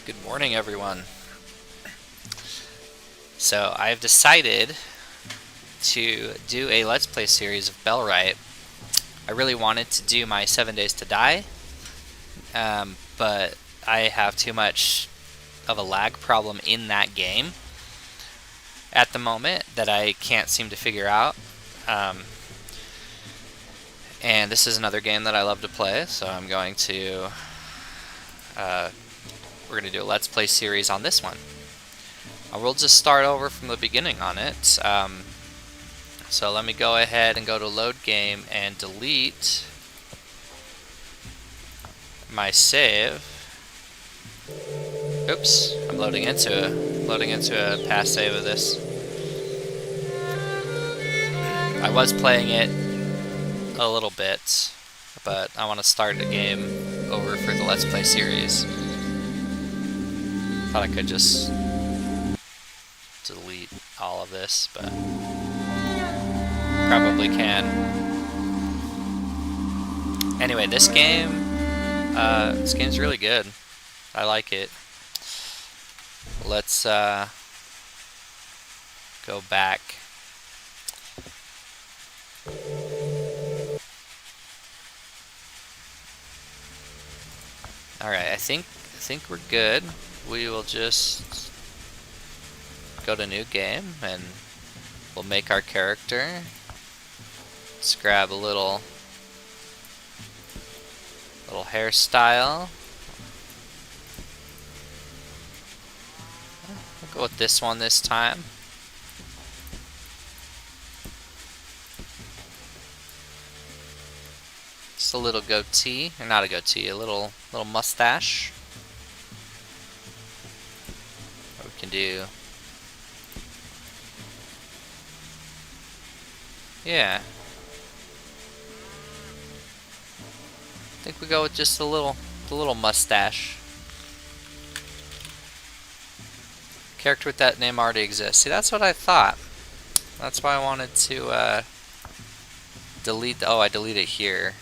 Good morning, everyone. So I've decided to do a Let's Play series of Bellwright. I really wanted to do my 7 Days to Die, but I have too much of a lag problem in that game at the moment that I can't seem to figure out. And this is another game that I love to play, so I'm going to we're going to do a Let's Play series on this one. We'll just start over from the beginning on it. So let me go ahead and go to load game and delete my save. Oops, I'm loading into a past save of this. I was playing it a little bit, but I want to start the game over for the Let's Play series. Thought I could just delete all of this, but probably can. Anyway, this game's really good. I like it. Let's go back. Alright, I think we're good. We will just go to new game and we'll make our character. Let's grab a little hairstyle. We'll go with this one this time. Just a little goatee, or not a goatee, a little mustache. We can do, yeah. I think we go with just the little mustache. Character with that name already exists. See, that's what I thought. That's why I wanted to delete. Oh, I deleted it here.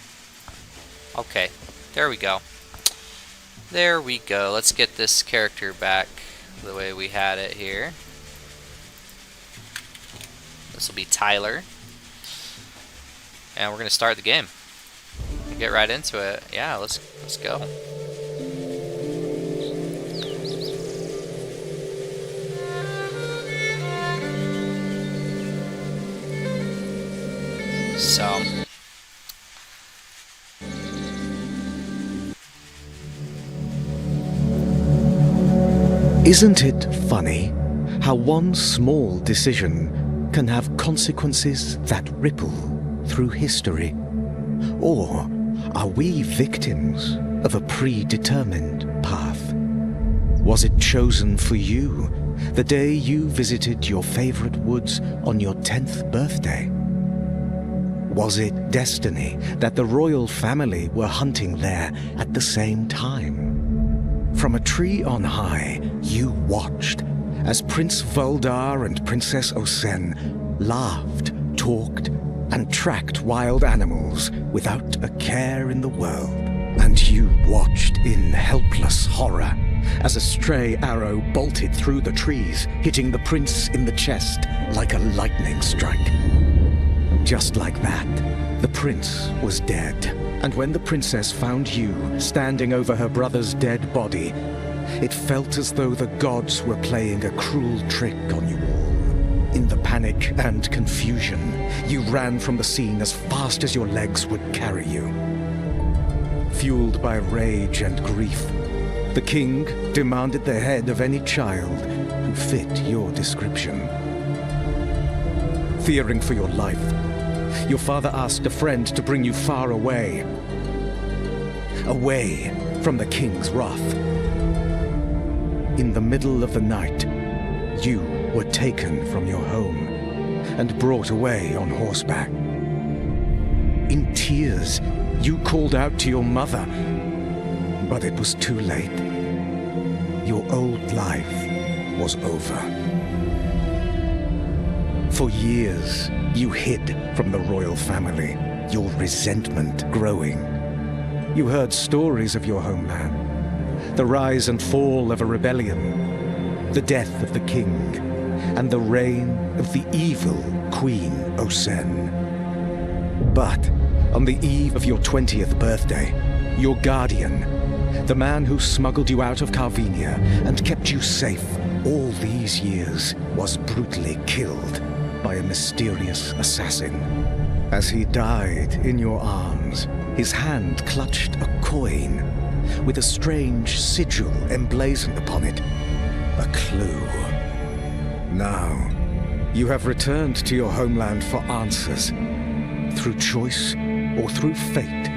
Okay, there we go. There we go. Let's get this character back the way we had it here. This will be Tyler. And we're going to start the game. Get right into it. Yeah, let's go. So isn't it funny how one small decision can have consequences that ripple through history? Or are we victims of a predetermined path? Was it chosen for you the day you visited your favorite woods on your 10th birthday? Was it destiny that the royal family were hunting there at the same time? From a tree on high, you watched as Prince Voldar and Princess Osen laughed, talked, and tracked wild animals without a care in the world. And you watched in helpless horror as a stray arrow bolted through the trees, hitting the prince in the chest like a lightning strike. Just like that, the prince was dead. And when the princess found you standing over her brother's dead body, it felt as though the gods were playing a cruel trick on you all. In the panic and confusion, you ran from the scene as fast as your legs would carry you. Fueled by rage and grief, the king demanded the head of any child who fit your description. Fearing for your life, your father asked a friend to bring you far away. Away from the king's wrath. In the middle of the night, you were taken from your home and brought away on horseback. In tears, you called out to your mother, but it was too late. Your old life was over. For years, you hid from the royal family, your resentment growing. You heard stories of your homeland, the rise and fall of a rebellion, the death of the king, and the reign of the evil Queen Osen. But on the eve of your 20th birthday, your guardian, the man who smuggled you out of Carvenia and kept you safe all these years, was brutally killed by a mysterious assassin. As he died in your arms, his hand clutched a coin with a strange sigil emblazoned upon it, a clue. Now, you have returned to your homeland for answers. Through choice or through fate,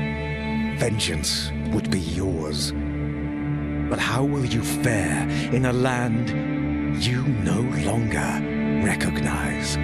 vengeance would be yours. But how will you fare in a land you no longer recognize?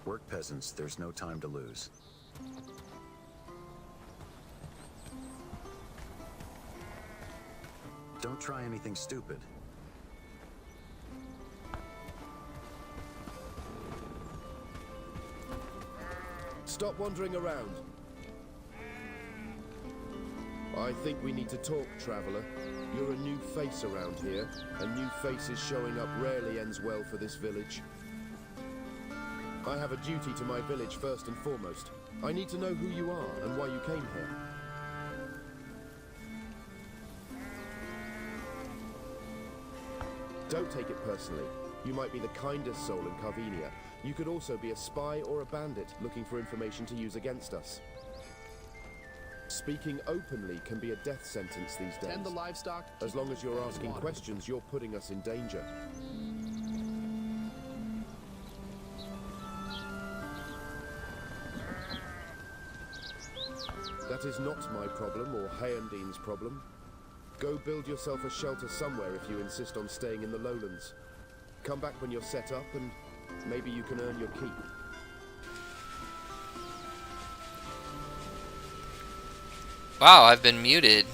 Work, peasants, there's no time to lose. Don't try anything stupid. Stop wandering around. I think we need to talk, traveler. You're a new face around here, and new faces showing up rarely ends well for this village. I have a duty to my village first and foremost. I need to know who you are and why you came here. Don't take it personally. You might be the kindest soul in Carvenia. You could also be a spy or a bandit looking for information to use against us. Speaking openly can be a death sentence these days. Tend the livestock. As long as you're asking questions, you're putting us in danger. That is not my problem or Hayandine's problem. Go build yourself a shelter somewhere if you insist on staying in the lowlands. Come back when you're set up and maybe you can earn your keep. Wow, I've been muted.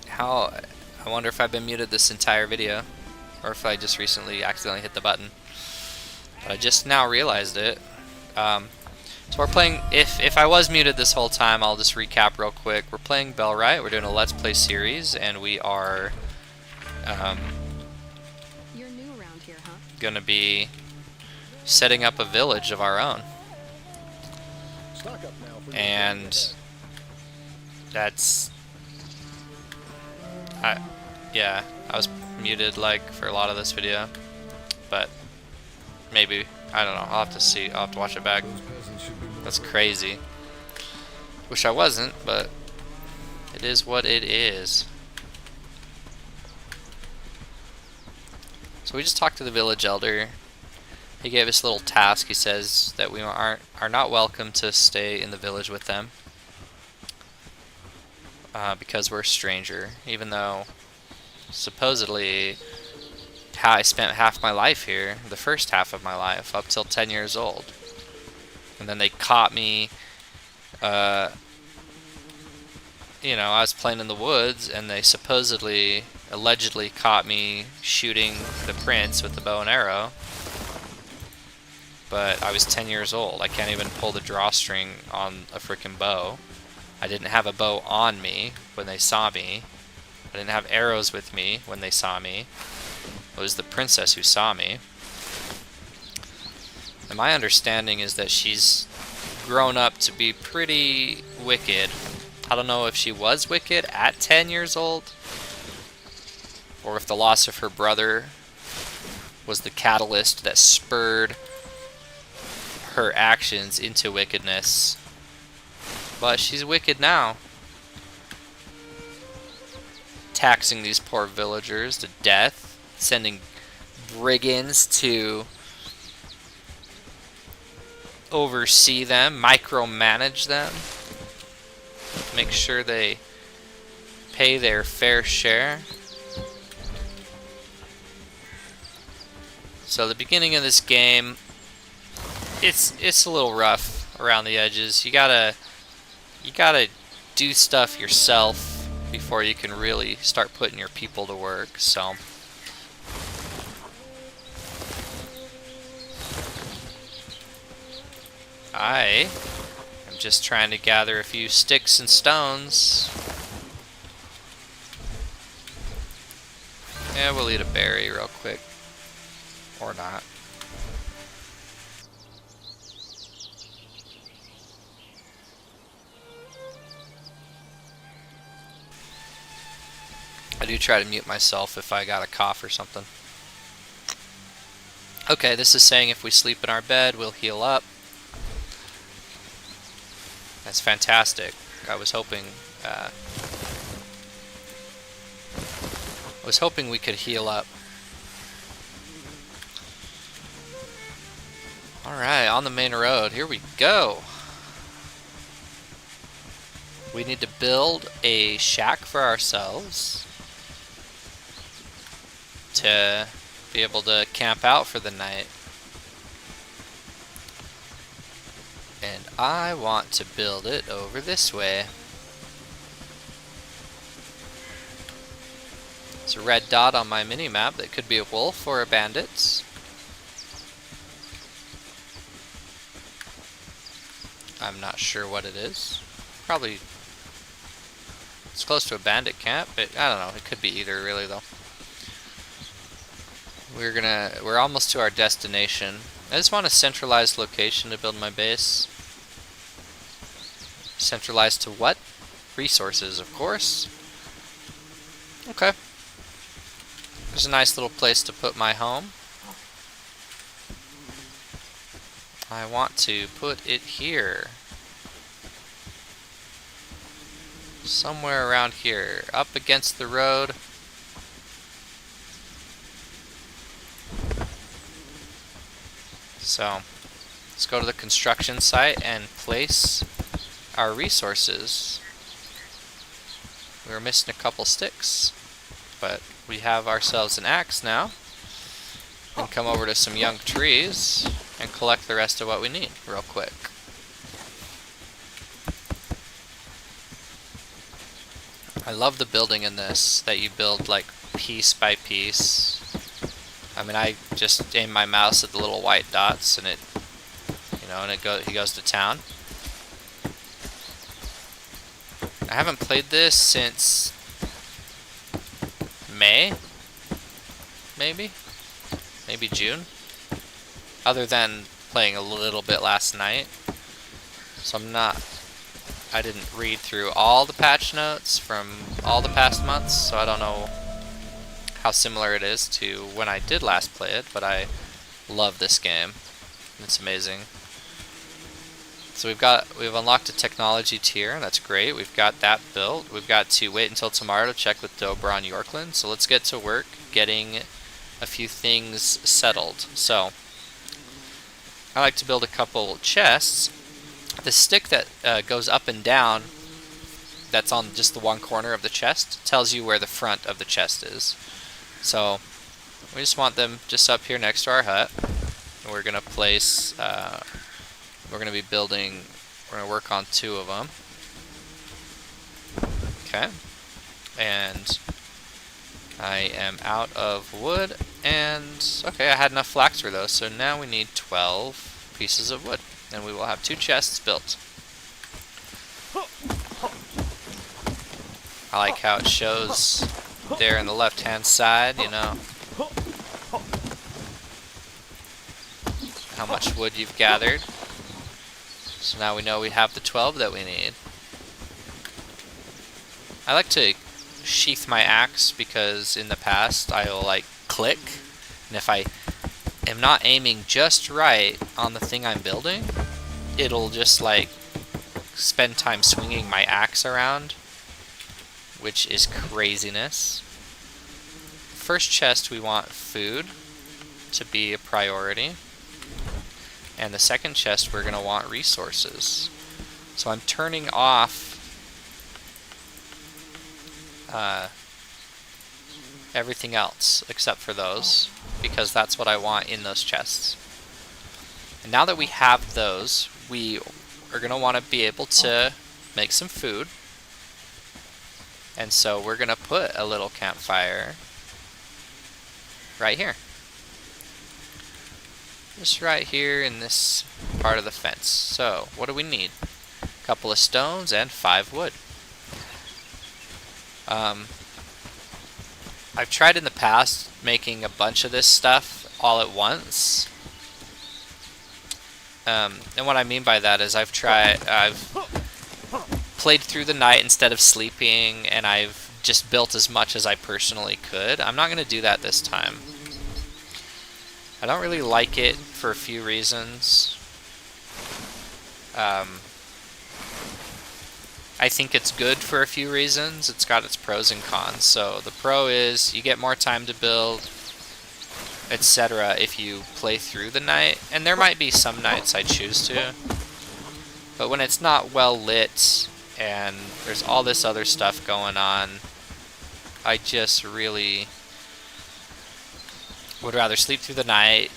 How? I wonder if I've been muted this entire video, or if I just recently accidentally hit the button. But I just now realized it. So we're playing, if I was muted this whole time, I'll just recap real quick. We're playing Bellwright, we're doing a Let's Play series, and we are You're new around here, huh? gonna be setting up a village of our own. And that's, yeah, I was muted like for a lot of this video, but maybe, I don't know, I'll have to see, I'll have to watch it back. That's crazy. Wish I wasn't, but it is what it is. So we just talked to the village elder. He gave us a little task. He says that we are not welcome to stay in the village with them because we're a stranger, even though supposedly how I spent half my life here, the first half of my life, up till 10 years old. And then they caught me, I was playing in the woods, and they allegedly caught me shooting the prince with the bow and arrow. But I was 10 years old. I can't even pull the drawstring on a freaking bow. I didn't have a bow on me when they saw me. I didn't have arrows with me when they saw me. It was the princess who saw me. And my understanding is that she's grown up to be pretty wicked. I don't know if she was wicked at 10 years old, or if the loss of her brother was the catalyst that spurred her actions into wickedness. But she's wicked now. Taxing these poor villagers to death, sending brigands to oversee them, micromanage them, make sure they pay their fair share. So the beginning of this game, it's a little rough around the edges. You gotta do stuff yourself before you can really start putting your people to work. So I am just trying to gather a few sticks and stones. Yeah, we'll eat a berry real quick. Or not. I do try to mute myself if I got a cough or something. Okay, this is saying if we sleep in our bed, we'll heal up. That's fantastic. I was hoping we could heal up. Alright, on the main road. Here we go. We need to build a shack for ourselves to be able to camp out for the night. And I want to build it over this way. There's a red dot on my mini-map that could be a wolf or a bandit. I'm not sure what it is. Probably it's close to a bandit camp, but I don't know. It could be either, really, though. We're almost to our destination. I just want a centralized location to build my base. Centralized to what? Resources, of course. Okay. There's a nice little place to put my home. I want to put it here. Somewhere around here, up against the road. So, let's go to the construction site and place our resources. We were missing a couple sticks, but we have ourselves an axe now. We can come over to some young trees and collect the rest of what we need real quick. I love the building in this, that you build like piece by piece. I mean, I just aim my mouse at the little white dots and he goes to town. I haven't played this since May, maybe June, other than playing a little bit last night. So I didn't read through all the patch notes from all the past months, so I don't know how similar it is to when I did last play it, but I love this game. It's amazing. So we've unlocked a technology tier, and that's great. We've got that built. We've got to wait until tomorrow to check with Dobron Yorkland. So let's get to work getting a few things settled. So I like to build a couple chests. The stick that goes up and down, that's on just the one corner of the chest tells you where the front of the chest is. So we just want them just up here next to our hut. And we're gonna place, we're gonna be building, we're gonna work on 2 of them. Okay. And I am out of wood, and okay, I had enough flax for those, so now we need 12 pieces of wood, and we will have 2 chests built. I like how it shows there in the left-hand side, you know, how much wood you've gathered. So now we know we have the 12 that we need. I like to sheath my axe because in the past I will like click, and if I am not aiming just right on the thing I'm building, it'll just like spend time swinging my axe around, which is craziness. First chest, we want food to be a priority, and the second chest we're gonna want resources. So I'm turning off everything else except for those, because that's what I want in those chests. And now that we have those, we are going to want to be able to make some food. And so we're going to put a little campfire right here. Just right here in this part of the fence. So what do we need? A couple of stones and 5 wood. I've tried in the past making a bunch of this stuff all at once. And what I mean by that is I've played through the night instead of sleeping, and I've just built as much as I personally could. I'm not going to do that this time. I don't really like it for a few reasons. I think it's good for a few reasons. It's got its pros and cons. So the pro is you get more time to build, etc. if you play through the night. And there might be some nights I choose to. But when it's not well lit and there's all this other stuff going on, I just really would rather sleep through the night,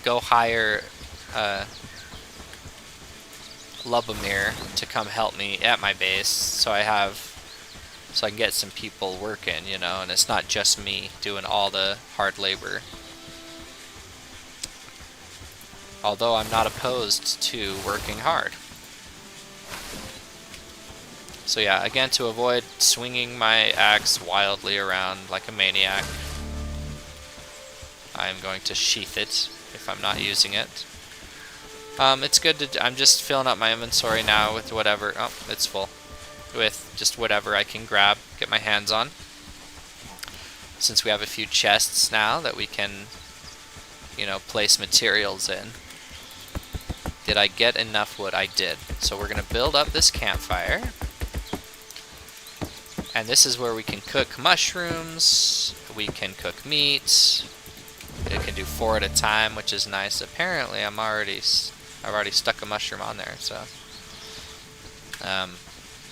go hire Lubomir to come help me at my base, so I can get some people working, you know, and it's not just me doing all the hard labor. Although I'm not opposed to working hard. So yeah, again, to avoid swinging my axe wildly around like a maniac, I'm going to sheath it if I'm not using it. It's good to, I'm just filling up my inventory now with whatever, oh, it's full, with just whatever I can grab, get my hands on. Since we have a few chests now that we can, you know, place materials in. Did I get enough wood? I did. So we're going to build up this campfire. And this is where we can cook mushrooms, we can cook meat, it can do 4 at a time, which is nice. Apparently I've already stuck a mushroom on there, so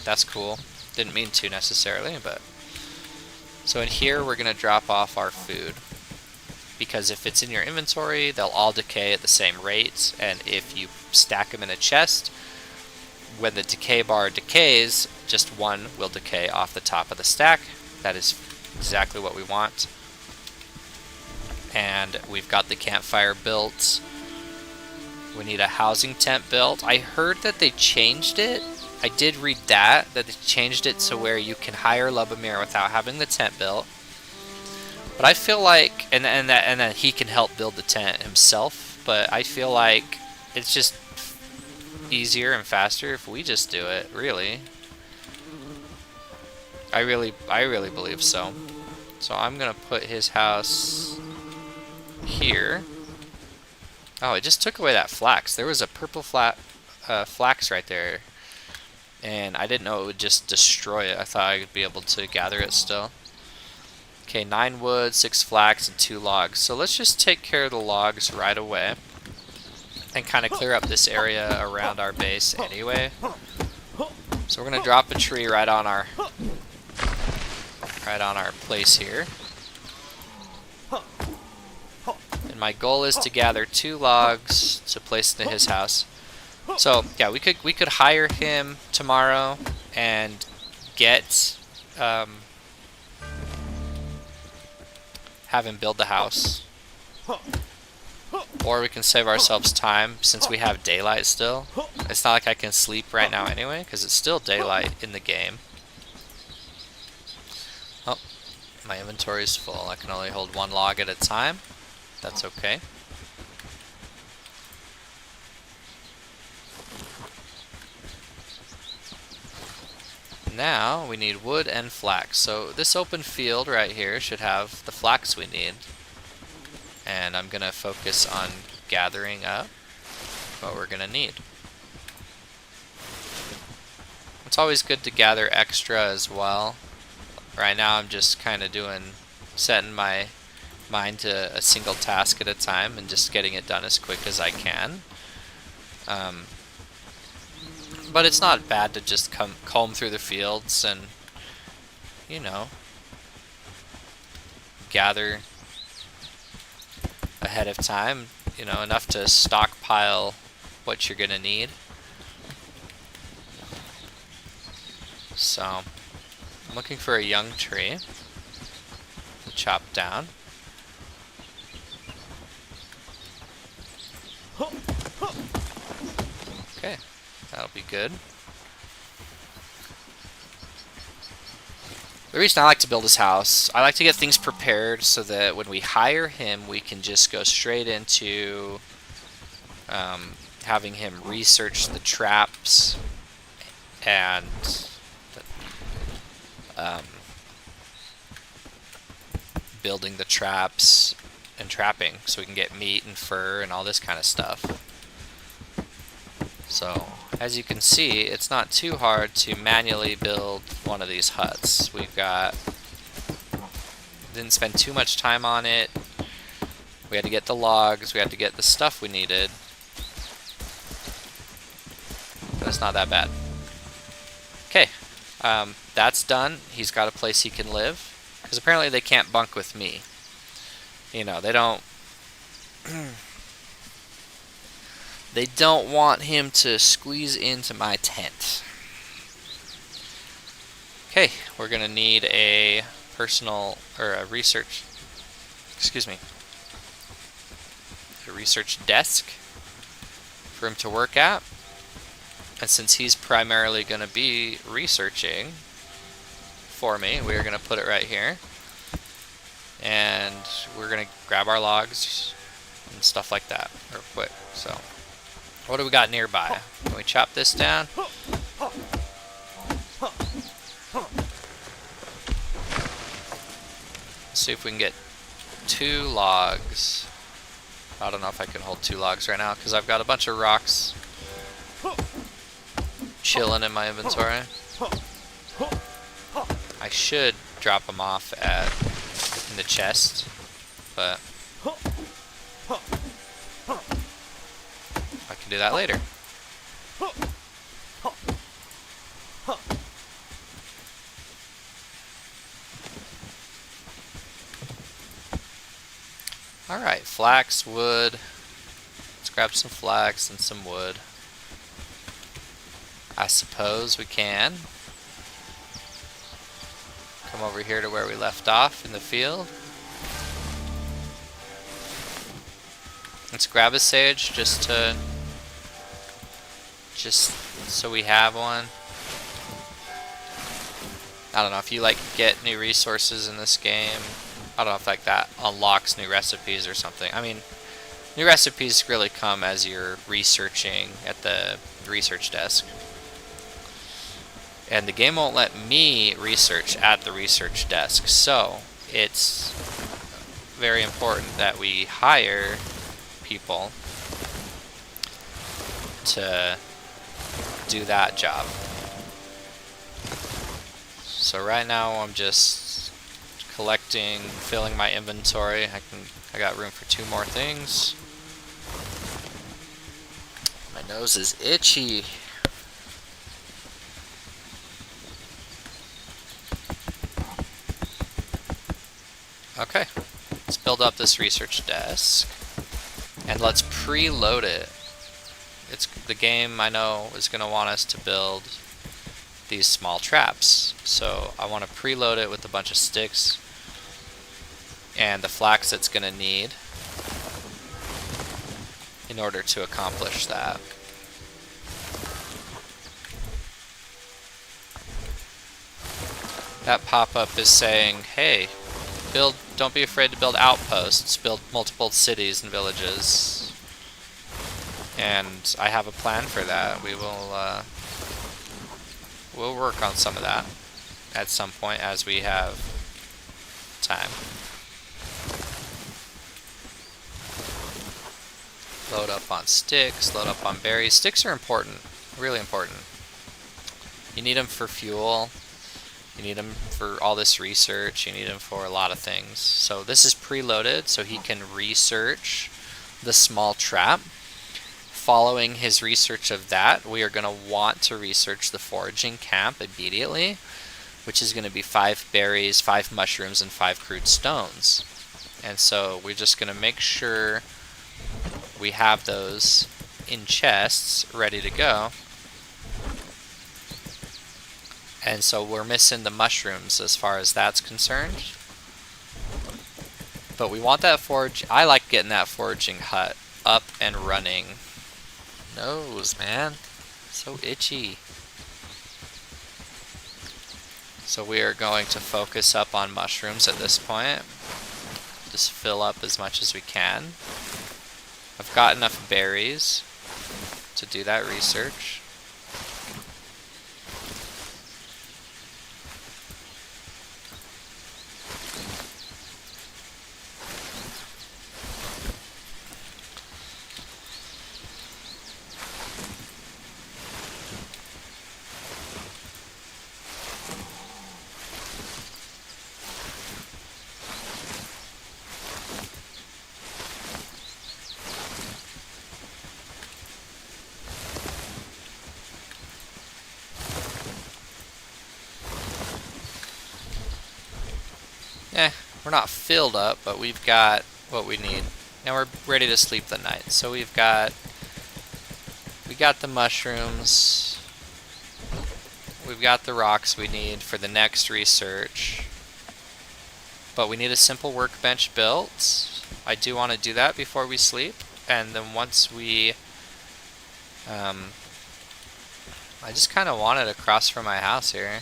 that's cool. Didn't mean to necessarily, but so in here we're gonna drop off our food, because if it's in your inventory they'll all decay at the same rate, and if you stack them in a chest, when the decay bar decays, just one will decay off the top of the stack. That is exactly what we want. And we've got the campfire built. We need a housing tent built. I heard that they changed it. I did read that they changed it to where you can hire Lubomir without having the tent built. But I feel like, and then he can help build the tent himself. But I feel like it's just easier and faster if we just do it. Really, I really believe so. So I'm gonna put his house here. Oh, it just took away that flax. There was a purple flax right there, and I didn't know it would just destroy it. I thought I would be able to gather it still. Okay, 9 wood, 6 flax, and 2 logs. So let's just take care of the logs right away and kind of clear up this area around our base anyway. So we're gonna drop a tree right on our place here. And my goal is to gather 2 logs to place into his house. So yeah, we could hire him tomorrow and get have him build the house. Or we can save ourselves time since we have daylight still. It's not like I can sleep right now anyway, because it's still daylight in the game. Oh, my inventory is full. I can only hold 1 log at a time. That's okay. Now we need wood and flax. So this open field right here should have the flax we need. And I'm gonna focus on gathering up what we're gonna need. It's always good to gather extra as well. Right now I'm just kind of setting my mind to a single task at a time and just getting it done as quick as I can. But it's not bad to just comb through the fields and, you know, gather ahead of time, you know, enough to stockpile what you're gonna need. So, I'm looking for a young tree to chop down. Okay, that'll be good. The reason I like to build his house, I like to get things prepared so that when we hire him, we can just go straight into having him research the traps and building the traps and trapping so we can get meat and fur and all this kind of stuff. So, as you can see, it's not too hard to manually build one of these huts. Didn't spend too much time on it. We had to get the logs, we had to get the stuff we needed. But it's not that bad. Okay, that's done. He's got a place he can live. Because apparently they can't bunk with me. You know, they don't want him to squeeze into my tent. Okay, we're gonna need a research desk for him to work at. And since he's primarily gonna be researching for me, we're gonna put it right here. And we're gonna grab our logs and stuff like that real quick. So, what do we got nearby? Can we chop this down? Let's see if we can get 2 logs. I don't know if I can hold 2 logs right now because I've got a bunch of rocks chilling in my inventory. I should drop them off in the chest, but I can do that later. Alright, flax, wood. Let's grab some flax and some wood. I suppose we can come over here to where we left off in the field. Let's grab a sage just so we have one. I don't know if you like get new resources in this game. I don't know if like that unlocks new recipes or something. I mean, new recipes really come as you're researching at the research desk. And the game won't let me research at the research desk, so it's very important that we hire people to do that job. So right now I'm just collecting, filling my inventory. I got room for 2 more things. My nose is itchy. Okay, let's build up this research desk, and let's preload it. The game, I know, is going to want us to build these small traps, so I want to preload it with a bunch of sticks and the flax it's going to need in order to accomplish that. That pop-up is saying, hey, don't be afraid to build outposts, build multiple cities and villages. And I have a plan for that. We'll work on some of that at some point as we have time. Load up on sticks, load up on berries. Sticks are important, really important. You need them for fuel. You need them for all this research. You need them for a lot of things. So this is preloaded so he can research the small trap. Following his research of that, we are going to want to research the foraging camp immediately, which is going to be 5 berries, 5 mushrooms, and 5 crude stones. And so we're just going to make sure we have those in chests ready to go. And so we're missing the mushrooms as far as that's concerned. But we want that I like getting that foraging hut up and running. Nose, man. So itchy. So we are going to focus up on mushrooms at this point. Just fill up as much as we can. I've got enough berries to do that research. We're not filled up, but we've got what we need. Now we're ready to sleep the night. So we got the mushrooms. We've got the rocks we need for the next research. But we need a simple workbench built. I do want to do that before we sleep. And then once we... I just kind of want it across from my house here.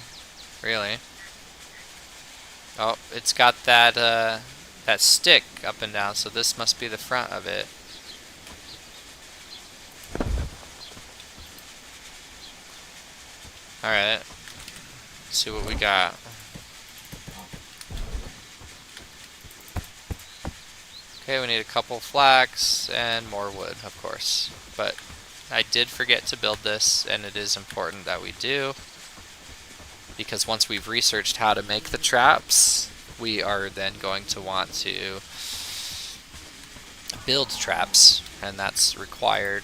Really. Oh, it's got that that stick up and down, so this must be the front of it. Alright. Let's see what we got. Okay, we need a couple flax and more wood, of course. But I did forget to build this, and it is important that we do. Because once we've researched how to make the traps, we are then going to want to build traps, and that's required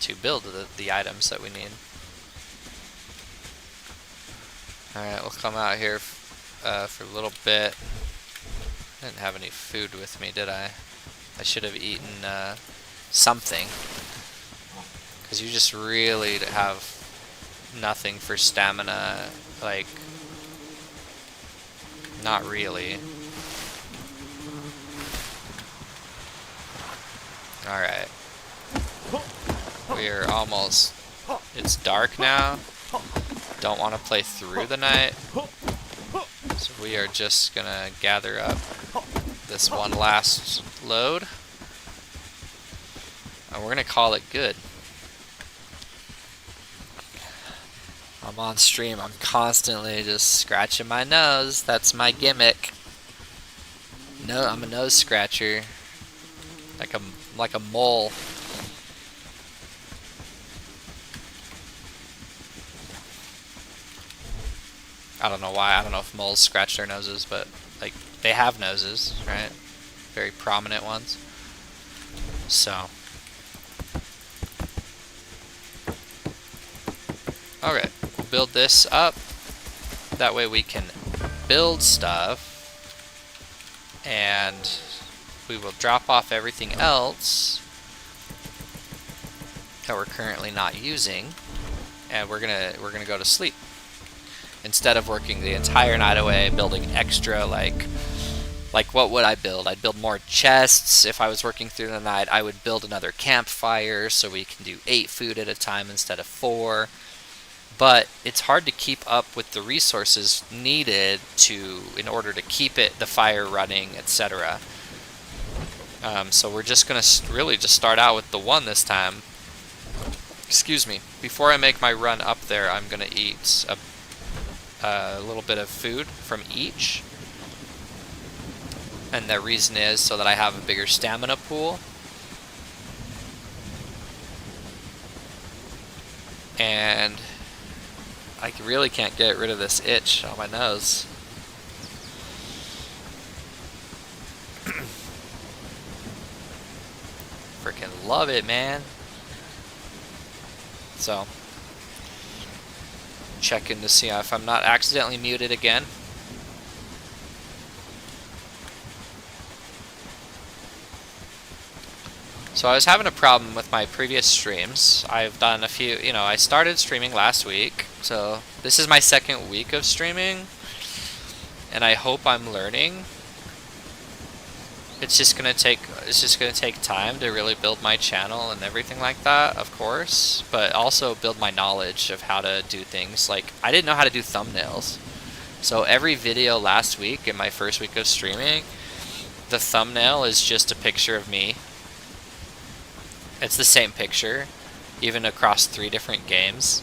to build the items that we need. Alright, we'll come out here for a little bit. I didn't have any food with me, did I? I should have eaten something. Because you just really have nothing for stamina, like, not really. Alright. We are almost, it's dark now. Don't want to play through the night. So we are just gonna gather up this one last load. And we're gonna call it good. I'm on stream, I'm constantly just scratching my nose. That's my gimmick. No, I'm a nose scratcher. Like a mole. I don't know why. I don't know if moles scratch their noses, but like they have noses, right? Very prominent ones. So. Okay. Build this up. That way we can build stuff. and we will drop off everything else that we're currently not using, and we're gonna go to sleep instead of working the entire night away building extra. Like what would I build? I'd build more chests. If I was working through the night, I would build another campfire so we can do 8 food at a time instead of 4. But it's hard to keep up with the resources needed in order to keep the fire running, etc. So we're just gonna really just start out with the 1 this time. Excuse me. Before I make my run up there, I'm gonna eat a little bit of food from each. And the reason is so that I have a bigger stamina pool. And I really can't get rid of this itch on my nose. Freaking love it, man. So, checking to see if I'm not accidentally muted again. So I was having a problem with my previous streams. I've done a few, I started streaming last week, so this is my 2nd week of streaming, and I hope I'm learning. It's just gonna take time to really build my channel and everything like that, of course, but also build my knowledge of how to do things. Like, I didn't know how to do thumbnails. So every video last week in my 1st week of streaming, the thumbnail is just a picture of me. It's the same picture, even across 3 different games.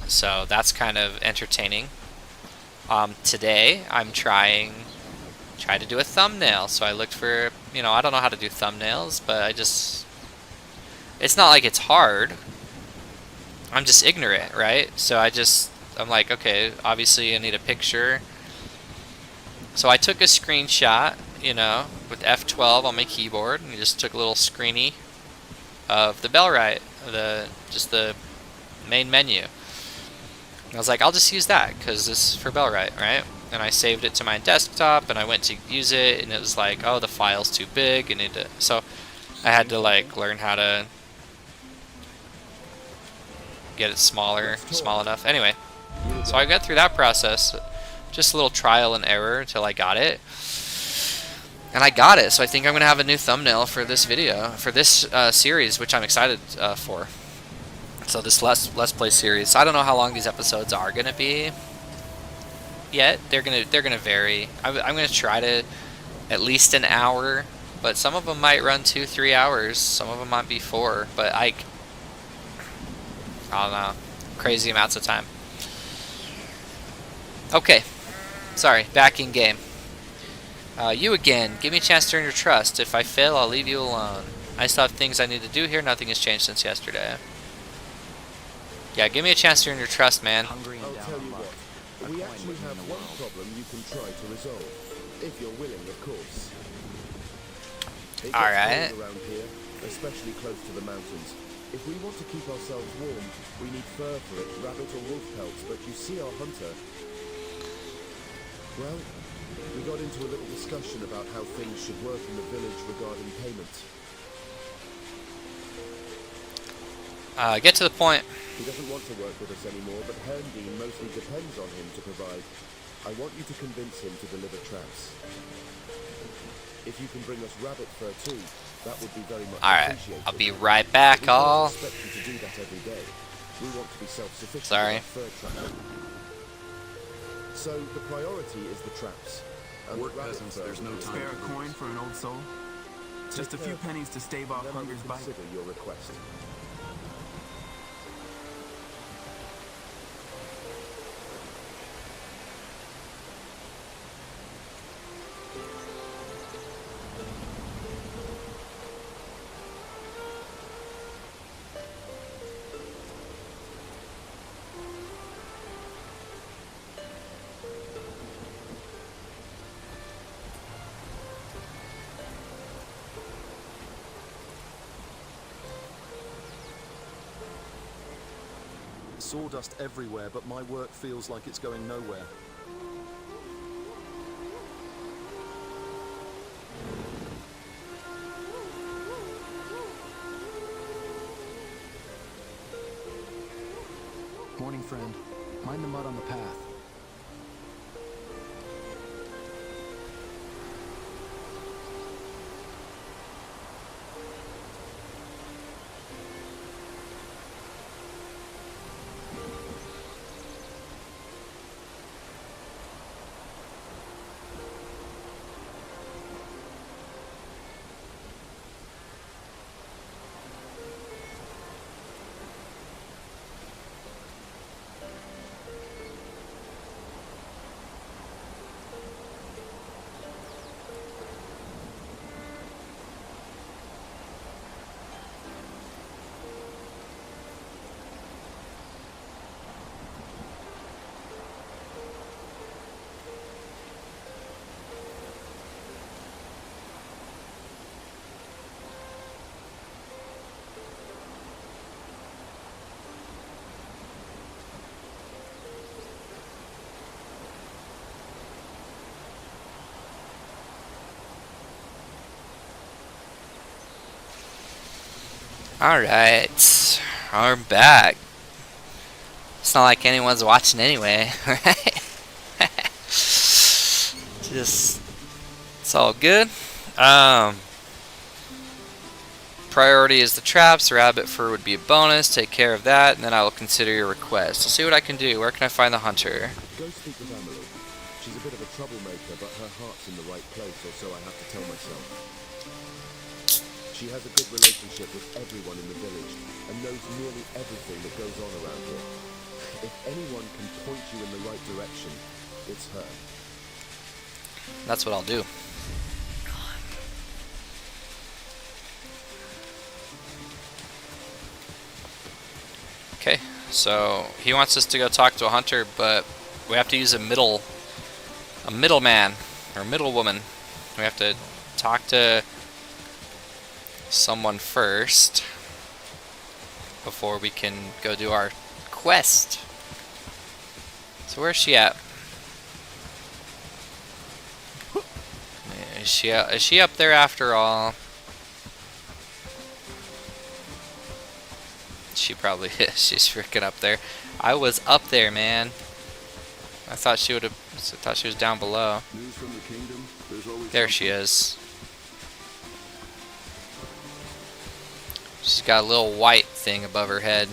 So that's kind of entertaining. Today I'm trying to do a thumbnail. So I looked for, I don't know how to do thumbnails, but it's not like it's hard. I'm just ignorant, right? So I'm like, okay, obviously I need a picture. So I took a screenshot, with F12 on my keyboard, and just took a little screeny of the Bellwright, just the main menu. And I was like, I'll just use that because this is for Bellwright, right? And I saved it to my desktop, and I went to use it, and it was like, oh, the file's too big, and so I had to learn how to get it small enough. Anyway, so I got through that process, just a little trial and error until I got it. And I got it, so I think I'm going to have a new thumbnail for this video, for this series, which I'm excited for. So this Let's Play series. I don't know how long these episodes are going to be yet. They're gonna vary. I'm going to try to at least an hour, but some of them might run 2-3 hours. Some of them might be 4, but I don't know. Crazy amounts of time. Okay. Sorry, back in game. You again. Give me a chance to earn your trust. If I fail, I'll leave you alone. I still have things I need to do here. Nothing has changed since yesterday. Yeah, give me a chance to earn your trust, man. I'll tell you what. We actually have one problem you can try to resolve. If you're willing, of course. It gets Alright. cold around here, especially close to the mountains. If we want to keep ourselves warm, we need fur for it, rabbit or wolf pelts, but you see our hunter. Well, we got into a little discussion about how things should work in the village regarding payment. Get to the point. He doesn't want to work with us anymore, but Herndeen mostly depends on him to provide. I want you to convince him to deliver traps. If you can bring us rabbit fur too, that would be very much appreciated. I'll be right back, We can't all. expect you to do that every day. We want to be self-sufficient. Sorry. with our fur trapping. So the priority is the traps. And Work rabbit peasants, fur there's no is- time. Spare a coin for an old soul? Just a few pennies to stave off Then I will hunger's bite. consider your request. Sawdust everywhere, but my work feels like it's going nowhere. Morning, friend. Mind the mud on the path. Alright, we're back. It's not like anyone's watching anyway, right? Just, it's all good. Priority is the traps. Rabbit fur would be a bonus. Take care of that, and then I will consider your request. I'll see what I can do. Where can I find the hunter? Go speak with Emily. She's a bit of a troublemaker, but her heart's in the right place, or so I have to tell myself. She has a good relationship with everyone in the village, and knows nearly everything that goes on around here. If anyone can point you in the right direction, it's her. That's what I'll do. Okay, so he wants us to go talk to a hunter, but we have to use a middleman or middlewoman. We have to talk to someone first before we can go do our quest. So where's she at? Is she up there after all? She probably is. She's freaking up there. I was up there, man. I thought she would have. I thought she was down below. News from the kingdom? There's always There she is. She's got a little white thing above her head.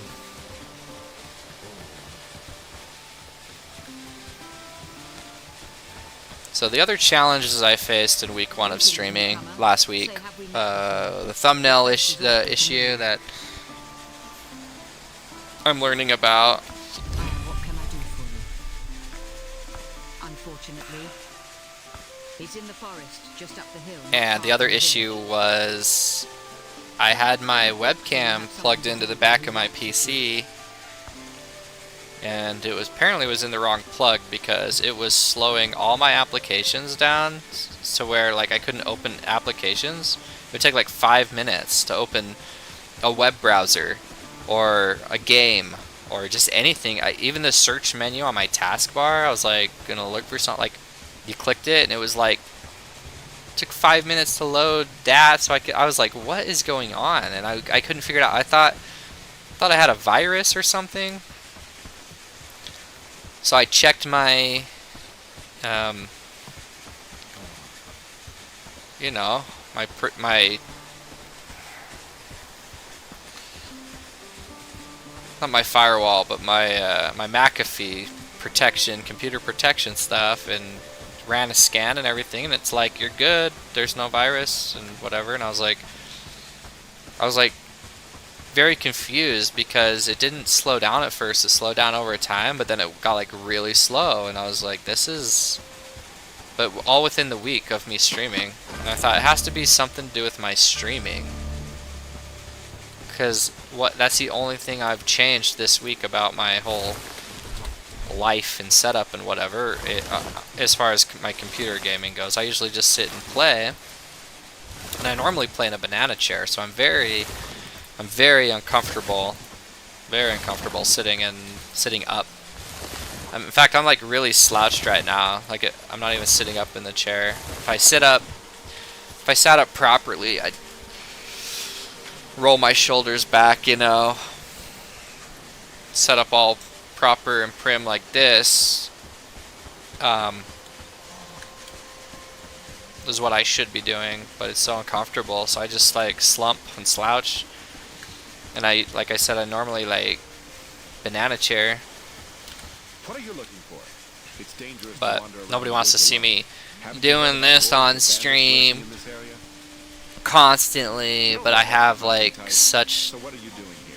So the other challenges I faced in week 1 of streaming last week, the thumbnail issue that I'm learning about, What can I do for you? Unfortunately, it's in the forest, just up the hill. and the other issue was I had my webcam plugged into the back of my PC, and it was apparently was in the wrong plug because it was slowing all my applications down to where like I couldn't open applications. It would take like 5 minutes to open a web browser or a game or just anything. Even the search menu on my taskbar, I was like gonna look for something, like you clicked it and it was like took 5 minutes to load that, so I was like, what is going on? And I couldn't figure it out. I thought I had a virus or something. So I checked my you know, my not my firewall, but my my McAfee protection, computer protection stuff, and ran a scan and everything, and it's like, you're good, there's no virus and whatever. And I was like very confused because it didn't slow down at first. It slowed down over time, but then it got like really slow, and I was like, this is, but all within the week of me streaming. And I thought it has to be something to do with my streaming, because that's the only thing I've changed this week about my whole life and setup and whatever. As far as my computer gaming goes, I usually just sit and play, and I normally play in a banana chair, so I'm very uncomfortable, sitting up. In fact, I'm like really slouched right now. Like I'm not even sitting up in the chair. If I sat up properly, I'd roll my shoulders back, you know, set up all proper and prim like this, is what I should be doing, but it's so uncomfortable, so I just like slump and slouch. And I, like I said, I normally like banana chair, What are you looking for? It's dangerous to but wander around nobody the wants to woods see alone. me Haven't you heard doing of this the on bandits stream lurking in this area? constantly, but I have like Type. such So what are you doing here?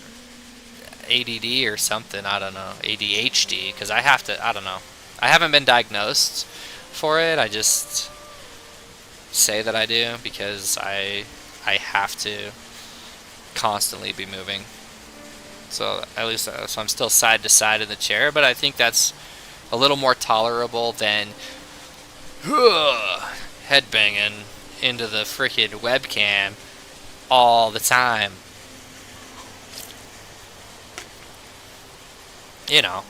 ADD or something, I don't know, ADHD, because I have to, I don't know. I haven't been diagnosed for it, I just say that I do because I have to constantly be moving. So at least so I'm still side to side in the chair, but I think that's a little more tolerable than headbanging into the freaking webcam all the time. You know.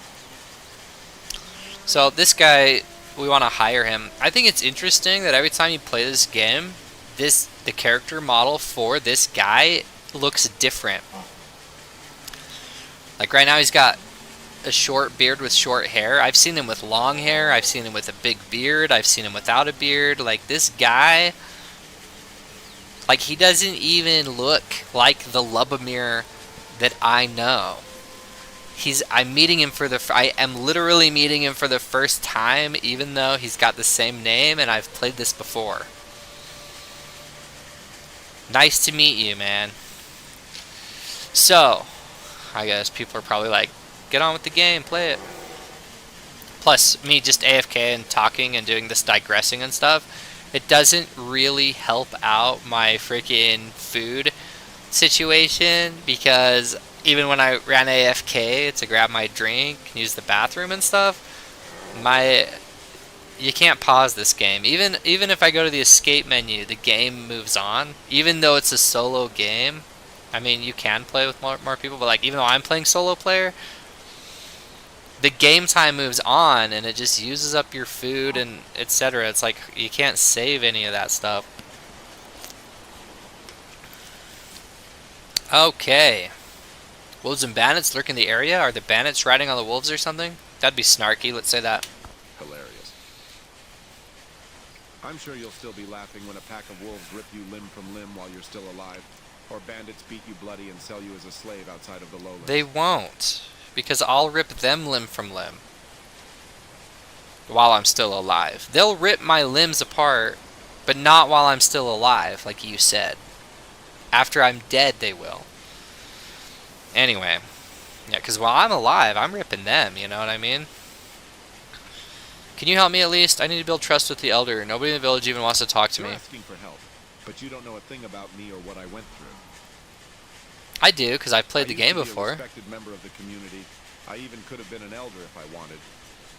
So this guy, we want to hire him. I think it's interesting that every time you play this game, the character model for this guy looks different. Like right now he's got a short beard with short hair. I've seen him with long hair. I've seen him with a big beard. I've seen him without a beard. Like this guy, like he doesn't even look like the Lubomir that I know. I'm meeting him I am literally meeting him for the first time, even though he's got the same name and I've played this before. Nice to meet you, man. So, I guess people are probably like, get on with the game, play it. Plus, me just AFK and talking and doing this digressing and stuff, it doesn't really help out my freaking food situation, because even when I ran AFK to grab my drink and use the bathroom and stuff, you can't pause this game. Even if I go to the escape menu, the game moves on. Even though it's a solo game, I mean, you can play with more people, but like even though I'm playing solo player, the game time moves on and it just uses up your food and etc. It's like you can't save any of that stuff. Okay. Wolves and bandits lurk in the area? Are the bandits riding on the wolves or something? That'd be snarky, let's say that. Hilarious. I'm sure you'll still be laughing when a pack of wolves rip you limb from limb while you're still alive, or bandits beat you bloody and sell you as a slave outside of the lowlands. They won't, because I'll rip them limb from limb while I'm still alive. They'll rip my limbs apart, but not while I'm still alive, like you said. After I'm dead, they will. Anyway, yeah, because while I'm alive, I'm ripping them, you know what I mean? Can you help me at least? I need to build trust with the elder. Nobody in the village even wants to talk to You're me. asking for help, but you don't know a thing about me or what I went through. I do, because I've played the I game used to be a before. respected member of the community. I even could have been an elder if I wanted.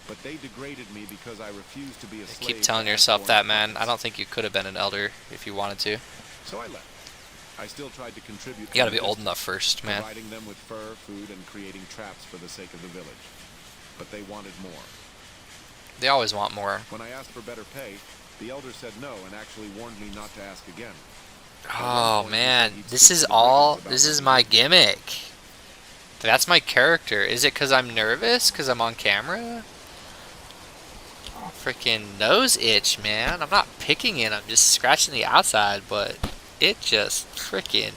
But they degraded me because I refused to be a slave. Keep telling to yourself Ashborn that, man. puppets. I don't think you could have been an elder if you wanted to. So I left. I still tried to contribute. You gotta from be a old distance, enough first, man. providing them with fur, food, and creating traps for the sake of the village. But they wanted more. They always want more. When I asked for better pay, the elder said no and actually warned me not to ask again. Oh man, this is my gimmick. That's my character. Is it because I'm nervous? Because I'm on camera? Freaking nose itch, man. I'm not picking it. I'm just scratching the outside, but it just freaking...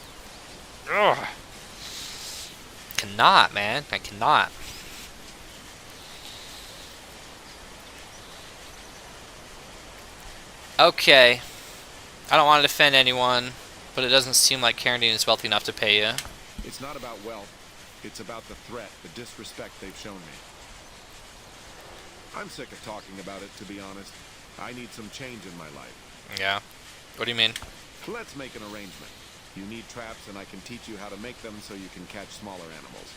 Ugh. Cannot, man. I cannot. Okay. I don't want to defend anyone, but it doesn't seem like Carradine is wealthy enough to pay you. It's not about wealth. It's about the threat, the disrespect they've shown me. I'm sick of talking about it, to be honest. I need some change in my life. Yeah. What do you mean? Let's make an arrangement. You need traps, and I can teach you how to make them so you can catch smaller animals.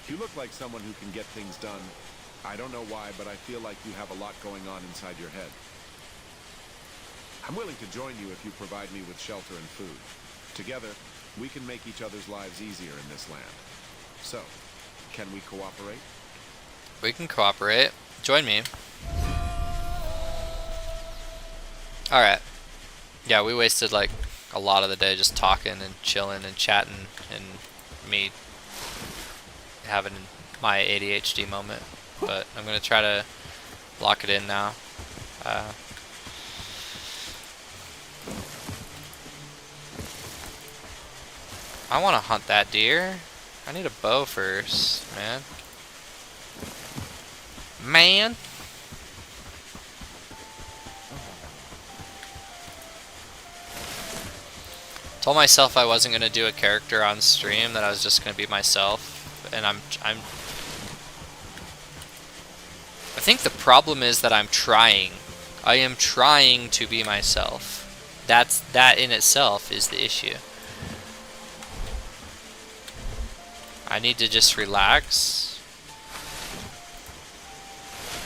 You look like someone who can get things done. I don't know why, but I feel like you have a lot going on inside your head. I'm willing to join you if you provide me with shelter and food. Together, we can make each other's lives easier in this land. So, can we cooperate? We can cooperate. Join me. Alright. Yeah, we wasted like a lot of the day just talking and chilling and chatting and me having my ADHD moment, but I'm gonna try to lock it in now. I want to hunt that deer. I need a bow first, man. Man! Told myself I wasn't gonna do a character on stream, that I was just gonna be myself, and I think the problem is that I'm trying. I am trying to be myself. That in itself is the issue. I need to just relax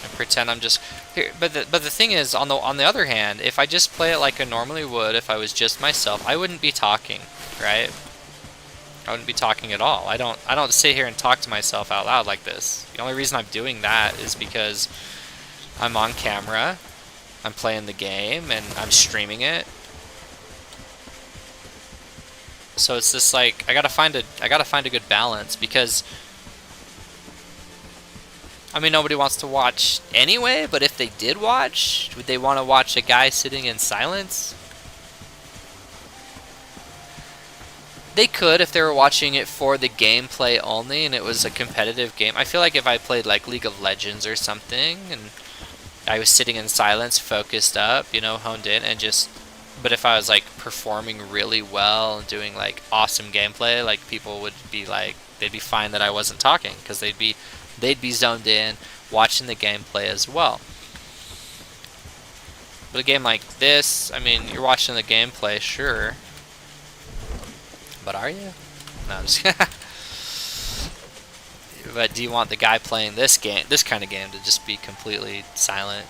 and pretend I'm just here. But the thing is, on the other hand, if I just play it like I normally would, if I was just myself, I wouldn't be talking, right? I wouldn't be talking at all. I don't sit here and talk to myself out loud like this. The only reason I'm doing that is because I'm on camera, I'm playing the game, and I'm streaming it. So it's just like I gotta find a good balance, because I mean, nobody wants to watch anyway, but if they did watch, would they want to watch a guy sitting in silence? They could if they were watching it for the gameplay only and it was a competitive game. I feel like if I played like League of Legends or something and I was sitting in silence, focused up, you know, honed in, and just... But if I was like performing really well and doing like awesome gameplay, like people would be like, they'd be fine that I wasn't talking, because they'd be zoned in, watching the gameplay as well. But a game like this, I mean, you're watching the gameplay, sure. But are you? No, I'm just But do you want the guy playing this kind of game, to just be completely silent?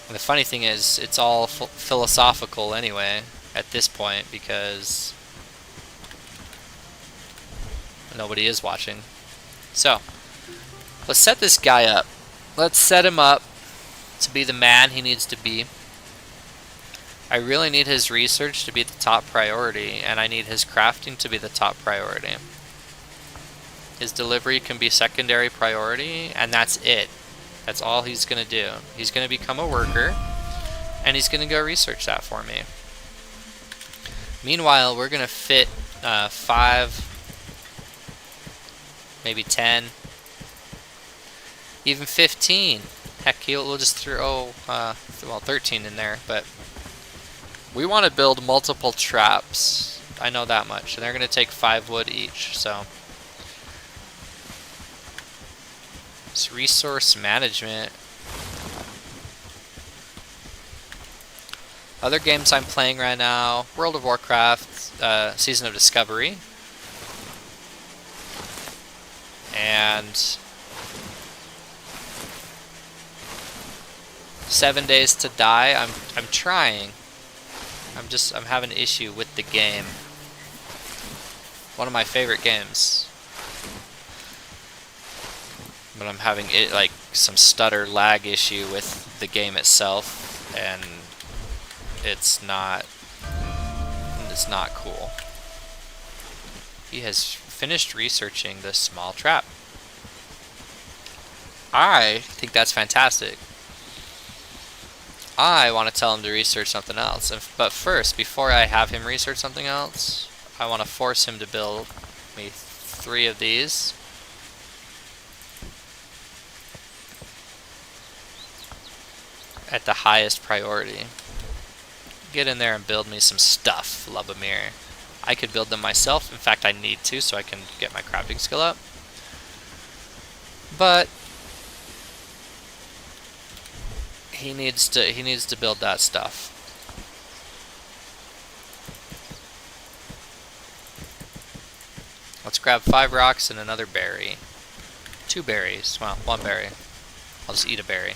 And the funny thing is, it's all philosophical anyway, at this point, because nobody is watching. So, let's set this guy up. Let's set him up to be the man he needs to be. I really need his research to be the top priority, and I need his crafting to be the top priority. His delivery can be secondary priority, and that's it. That's all he's going to do. He's going to become a worker, and he's going to go research that for me. Meanwhile, we're going to fit 5, maybe 10, even 15. Heck, we'll just throw, well, 13 in there, but we want to build multiple traps. I know that much, and they're going to take 5 wood each, so... It's resource management. Other games I'm playing right now: World of Warcraft, Season of Discovery, and 7 Days to Die. I'm trying. I'm having an issue with the game. One of my favorite games. But I'm having like some stutter lag issue with the game itself, and it's not cool. He has finished researching this small trap. I think that's fantastic. I want to tell him to research something else, but first, before I have him research something else, I want to force him to build me 3 of these. At the highest priority. Get in there and build me some stuff, Lubomir. I could build them myself. In fact, I need to, so I can get my crafting skill up. But he needs to build that stuff. Let's grab 5 rocks and another berry. 2 berries. Well, 1 berry. I'll just eat a berry.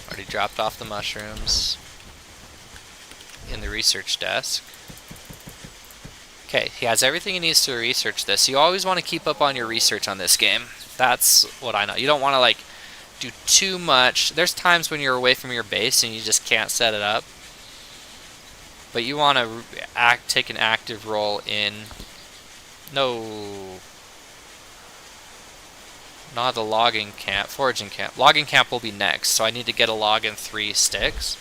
Already dropped off the mushrooms in the research desk. Okay, he has everything he needs to research this. You always want to keep up on your research on this game. That's what I know. You don't want to like do too much. There's times when you're away from your base and you just can't set it up. But you want to take an active role in... No. Not a logging camp. Foraging camp. Logging camp will be next, so I need to get a log and 3 sticks.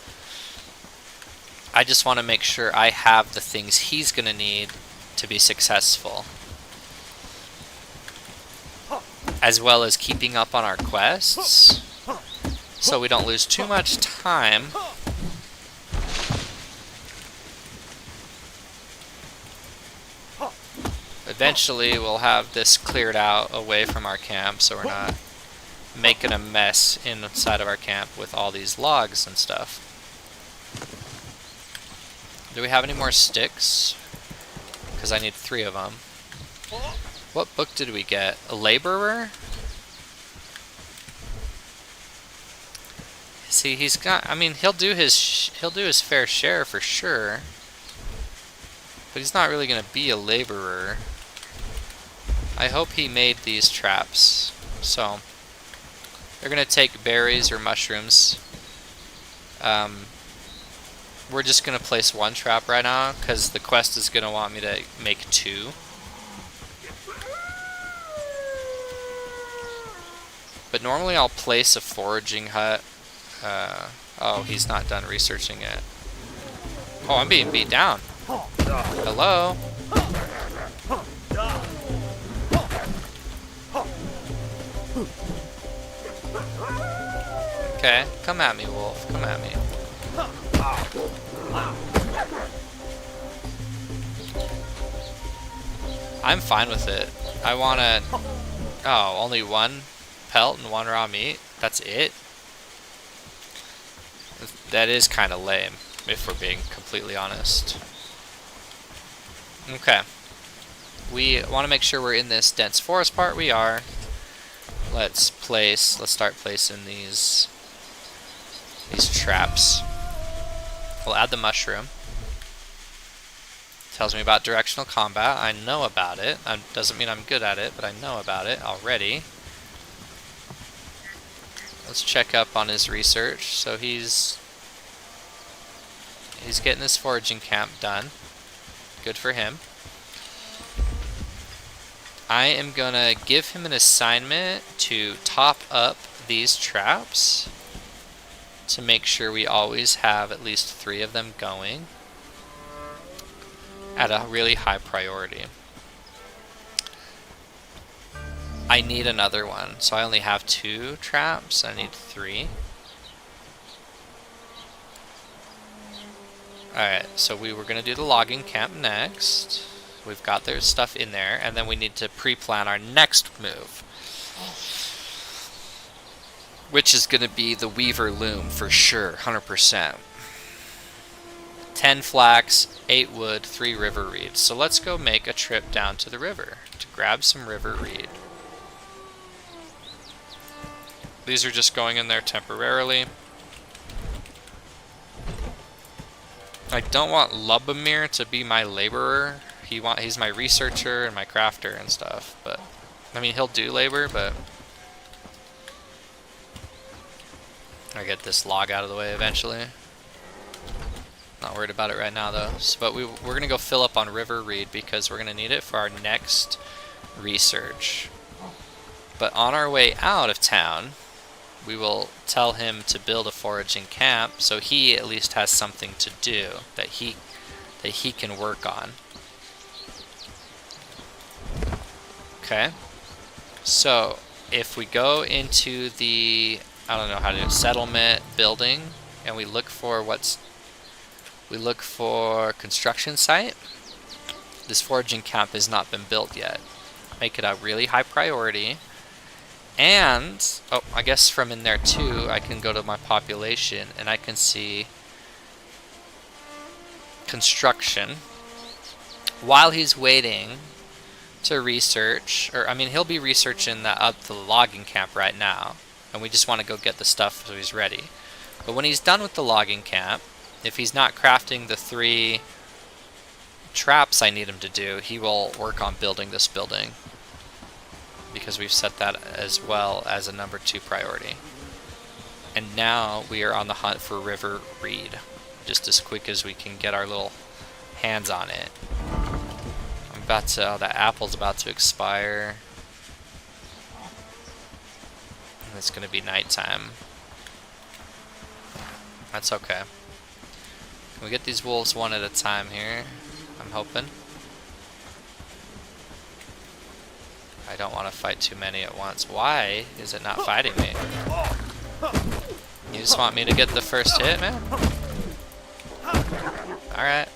I just want to make sure I have the things he's going to need to be successful. As well as keeping up on our quests, so we don't lose too much time. Eventually we'll have this cleared out away from our camp, so we're not making a mess inside of our camp with all these logs and stuff. Do we have any more sticks? Because I need 3 of them. What book did we get? A laborer? See, he's got... I mean, he'll do his fair share for sure. But he's not really going to be a laborer. I hope he made these traps. So, they're going to take berries or mushrooms. We're just going to place 1 trap right now, because the quest is going to want me to make 2. But normally I'll place a foraging hut. Oh, he's not done researching it. Oh, I'm being beat down. Hello? Okay, come at me, wolf. Come at me. I'm fine with it. I wanna... Oh, only 1 pelt and 1 raw meat? That's it? That is kind of lame, if we're being completely honest. Okay. We want to make sure we're in this dense forest part. We are. Let's start placing these traps. We'll add the mushroom. Tells me about directional combat. I know about it. Doesn't mean I'm good at it, but I know about it already. Let's check up on his research. So he's getting this foraging camp done. Good for him. I am gonna give him an assignment to top up these traps to make sure we always have at least 3 of them going at a really high priority. I need another one, so I only have 2 traps. I need 3. Alright, so we were going to do the logging camp next. We've got their stuff in there, and then we need to pre-plan our next move, which is going to be the Weaver Loom for sure, 100%. 10 flax, 8 wood, 3 river reeds. So let's go make a trip down to the river to grab some river reed. These are just going in there temporarily. I don't want Lubomir to be my laborer. He's my researcher and my crafter and stuff, but I mean he'll do labor, but I get this log out of the way eventually. Not worried about it right now though. But we're gonna go fill up on river reed because we're gonna need it for our next research. But on our way out of town, we will tell him to build a foraging camp so he at least has something to do that he can work on. Okay. So if we go into the, I don't know how to do it, settlement building, and we look for construction site. This foraging camp has not been built yet. Make it a really high priority. And, oh, I guess from in there too, I can go to my population and I can see construction. While he's waiting to research, or I mean he'll be researching the logging camp right now, and we just want to go get the stuff so he's ready. But when he's done with the logging camp, if he's not crafting the 3 traps I need him to do, he will work on building this building, because we've set that as well as a number 2 priority. And now we are on the hunt for river reed, just as quick as we can get our little hands on it. I'm about to, oh, that apple's about to expire. And it's gonna be nighttime. That's okay. Can we get these wolves one at a time here? I'm hoping. I don't want to fight too many at once. Why is it not fighting me? You just want me to get the first hit, man? Alright.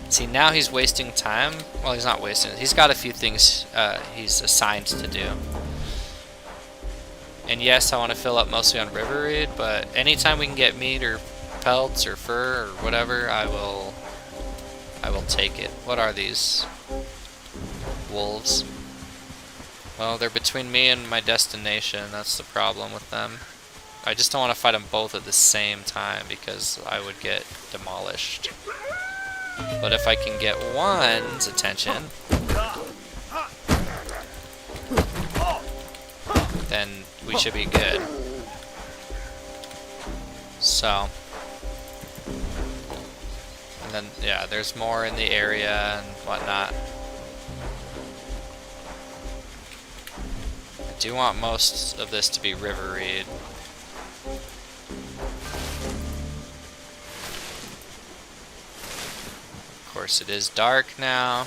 See, now he's wasting time. Well, he's not wasting it. He's got a few things he's assigned to do. And yes, I want to fill up mostly on river reed, but anytime we can get meat or pelts or fur or whatever, I will take it. What are these? Wolves. Well, they're between me and my destination. That's the problem with them. I just don't want to fight them both at the same time because I would get demolished. But if I can get one's attention, then we should be good. So, and then yeah, there's more in the area and whatnot. I do want most of this to be river reed. Of course, it is dark now.